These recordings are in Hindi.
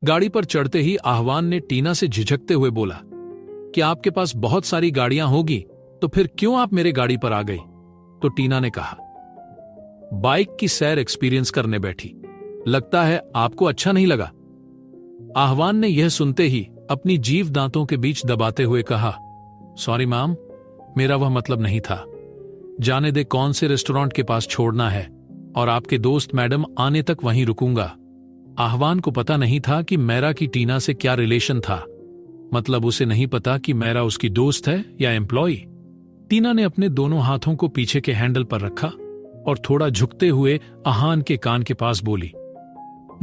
गाड़ी पर चढ़ते ही आह्वान ने टीना से झिझकते हुए बोला कि आपके पास बहुत सारी गाड़ियां होगी तो फिर क्यों आप मेरे गाड़ी पर आ गई? तो टीना ने कहा, बाइक की सैर एक्सपीरियंस करने बैठी, लगता है आपको अच्छा नहीं लगा। आह्वान ने यह सुनते ही अपनी जीभ दांतों के बीच दबाते हुए कहा, सॉरी मैम, मेरा वह मतलब नहीं था। जाने दे कौन से रेस्टोरेंट के पास छोड़ना है और आपके दोस्त मैडम आने तक वहीं रुकूंगा। आह्वान को पता नहीं था कि मैरा की टीना से क्या रिलेशन था, मतलब उसे नहीं पता कि मैरा उसकी दोस्त है या एम्प्लॉई। टीना ने अपने दोनों हाथों को पीछे के हैंडल पर रखा और थोड़ा झुकते हुए आह्वान के कान के पास बोली,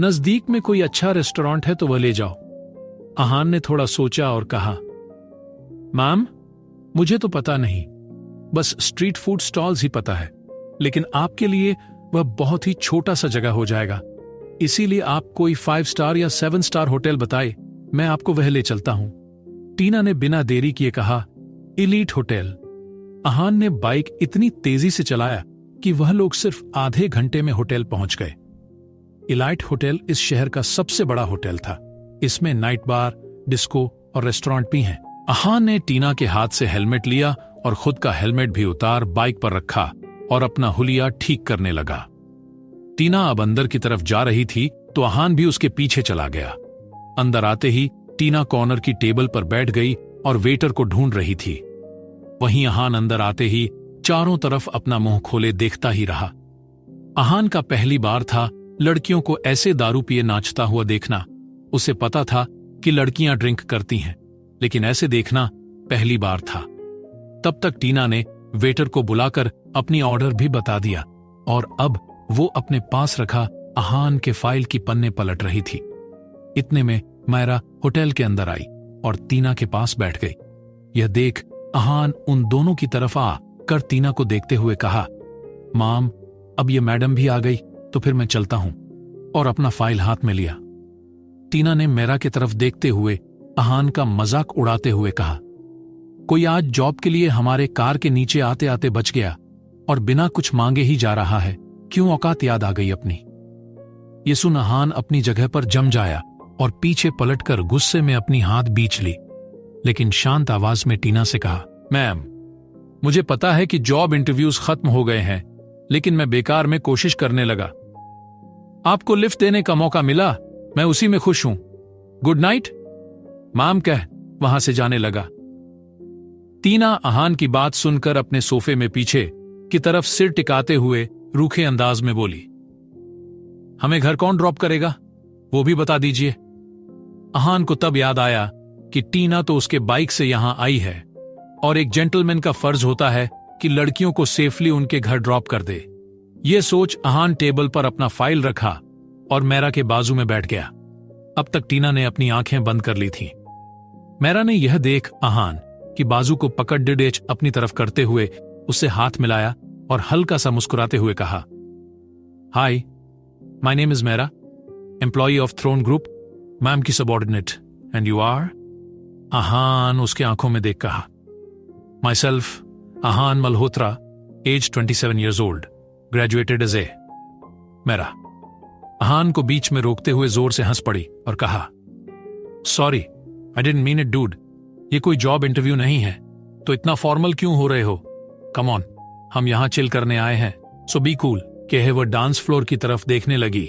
नजदीक में कोई अच्छा रेस्टोरेंट है तो वह ले जाओ। आह्वान ने थोड़ा सोचा और कहा, मैम, मुझे तो पता नहीं, बस स्ट्रीट फूड स्टॉल्स ही पता है, लेकिन आपके लिए वह बहुत ही छोटा सा जगह हो जाएगा, इसीलिए आप कोई 5 स्टार या 7 स्टार होटल बताए, मैं आपको वह ले चलता हूं। टीना ने बिना देरी किए कहा, इलीट होटल। आह्वान ने बाइक इतनी तेजी से चलाया कि वह लोग सिर्फ आधे घंटे में होटल पहुंच गए। इलाइट होटल इस शहर का सबसे बड़ा होटल था। इसमें नाइट बार, डिस्को और रेस्टोरेंट भी हैं। आह्वान ने टीना के हाथ से हेलमेट लिया और खुद का हेलमेट भी उतार बाइक पर रखा और अपना हुलिया ठीक करने लगा। टीना अब अंदर की तरफ जा रही थी तो आह्वान भी उसके पीछे चला गया। अंदर आते ही टीना कॉर्नर की टेबल पर बैठ गई और वेटर को ढूंढ रही थी। वहीं आह्वान अंदर आते ही चारों तरफ अपना मुंह खोले देखता ही रहा। आह्वान का पहली बार था लड़कियों को ऐसे दारू पिए नाचता हुआ देखना। उसे पता था कि लड़कियां ड्रिंक करती हैं, लेकिन ऐसे देखना पहली बार था। तब तक टीना ने वेटर को बुलाकर अपनी ऑर्डर भी बता दिया और अब वो अपने पास रखा आह्वान के फाइल की पन्ने पलट रही थी। इतने में मैरा होटल के अंदर आई और टीना के पास बैठ गई। यह देख आह्वान उन दोनों की तरफ आ कर टीना को देखते हुए कहा, माम, अब ये मैडम भी आ गई तो फिर मैं चलता हूं, और अपना फाइल हाथ में लिया। टीना ने मैरा की तरफ देखते हुए आह्वान का मजाक उड़ाते हुए कहा, कोई आज जॉब के लिए हमारे कार के नीचे आते आते बच गया और बिना कुछ मांगे ही जा रहा है, क्यों औकात याद आ गई अपनी। ये सुन आह्वान अपनी जगह पर जम जाया और पीछे पलटकर गुस्से में अपनी हाथ बींच ली, लेकिन शांत आवाज में टीना से कहा, मैम, मुझे पता है कि जॉब इंटरव्यूज खत्म हो गए हैं, लेकिन मैं बेकार में कोशिश करने लगा। आपको लिफ्ट देने का मौका मिला, मैं उसी में खुश हूं। गुड नाइट मैम कह वहां से जाने लगा। टीना आह्वान की बात सुनकर अपने सोफे में पीछे की तरफ सिर टिकाते हुए रूखे अंदाज में बोली, हमें घर कौन ड्रॉप करेगा, वो भी बता दीजिए। आह्वान को तब याद आया कि टीना तो उसके बाइक से यहां आई है और एक जेंटलमैन का फर्ज होता है कि लड़कियों को सेफली उनके घर ड्रॉप कर दे। ये सोच आह्वान टेबल पर अपना फाइल रखा और मैरा के बाजू में बैठ गया। अब तक टीना ने अपनी आंखें बंद कर ली थीं। मैरा ने यह देख आह्वान की बाजू को पकड़ डिडेच अपनी तरफ करते हुए उससे हाथ मिलाया और हल्का सा मुस्कुराते हुए कहा, hi, my name is Maira, employee of Throne group, ma'am की subordinate, and you are? Aahvaan उसके आंखों में देख कहा, my self Aahvaan Malhotra, age 27 years old, graduated as a. Maira Aahvaan को बीच में रोकते हुए जोर से हंस पड़ी और कहा, sorry, I didn't mean it dude, ये कोई जॉब इंटरव्यू नहीं है, तो इतना फॉर्मल क्यों हो रहे हो? कम ऑन, हम यहां चिल करने आए हैं, सो बी कूल। कहे वह डांस फ्लोर की तरफ देखने लगी।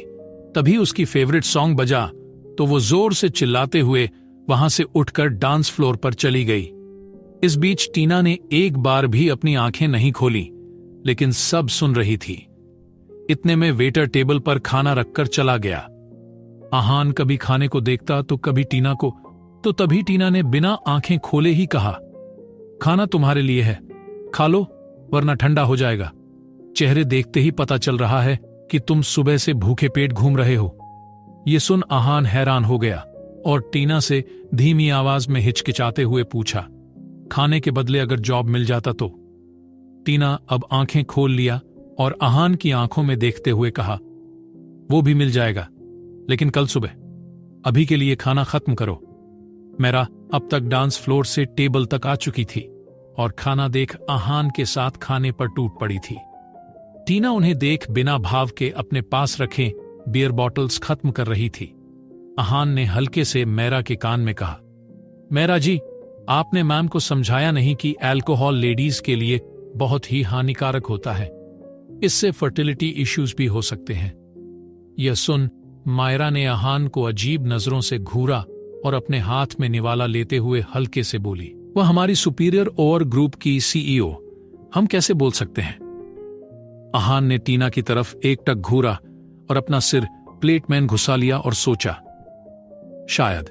तभी उसकी फेवरेट सॉन्ग बजा तो वो जोर से चिल्लाते हुए वहां से उठकर डांस फ्लोर पर चली गई। इस बीच टीना ने एक बार भी अपनी आंखें नहीं खोली, लेकिन सब सुन रही थी। इतने में वेटर टेबल पर खाना रखकर चला गया। आह्वान कभी खाने को देखता तो कभी टीना को, तो तभी टीना ने बिना आंखें खोले ही कहा, खाना तुम्हारे लिए है, खा लो वरना ठंडा हो जाएगा। चेहरे देखते ही पता चल रहा है कि तुम सुबह से भूखे पेट घूम रहे हो। ये सुन आह्वान हैरान हो गया और टीना से धीमी आवाज में हिचकिचाते हुए पूछा, खाने के बदले अगर जॉब मिल जाता तो? टीना अब आंखें खोल लिया और आह्वान की आंखों में देखते हुए कहा, वो भी मिल जाएगा, लेकिन कल सुबह। अभी के लिए खाना खत्म करो। मैरा अब तक डांस फ्लोर से टेबल तक आ चुकी थी और खाना देख आह्वान के साथ खाने पर टूट पड़ी थी। टीना उन्हें देख बिना भाव के अपने पास रखे बियर बॉटल्स खत्म कर रही थी। अहान ने हल्के से मैरा के कान में कहा, मैरा जी, आपने मैम को समझाया नहीं कि अल्कोहल लेडीज के लिए बहुत ही हानिकारक होता है। इससे फर्टिलिटी इश्यूज भी हो सकते हैं। यह सुन मायरा ने अहान को अजीब नजरों से घूरा और अपने हाथ में निवाला लेते हुए हल्के से बोली, वह हमारी सुपीरियर ओवर ग्रुप की सीईओ, हम कैसे बोल सकते हैं? अहान ने टीना की तरफ एकटक घूरा और अपना सिर प्लेट में घुसा लिया और सोचा, शायद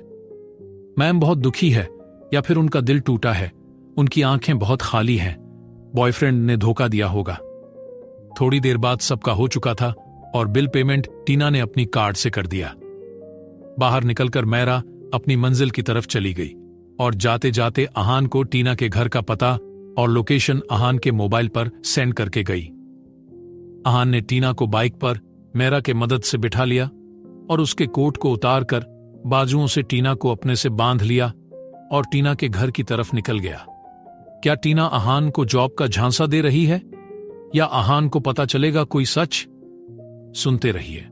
मैम बहुत दुखी है या फिर उनका दिल टूटा है, उनकी आंखें बहुत खाली हैं, बॉयफ्रेंड ने धोखा दिया होगा। थोड़ी देर बाद सबका हो चुका था और बिल पेमेंट टीना ने अपनी कार्ड से कर दिया। बाहर निकलकर मैरा अपनी मंजिल की तरफ चली गई और जाते जाते अहान को टीना के घर का पता और लोकेशन अहान के मोबाइल पर सेंड करके गई। अहान ने टीना को बाइक पर मैरा के मदद से बिठा लिया और उसके कोट को उतार कर बाजुओं से टीना को अपने से बांध लिया और टीना के घर की तरफ निकल गया। क्या टीना अहान को जॉब का झांसा दे रही है या अहान को पता चलेगा कोई सच? सुनते रहिए।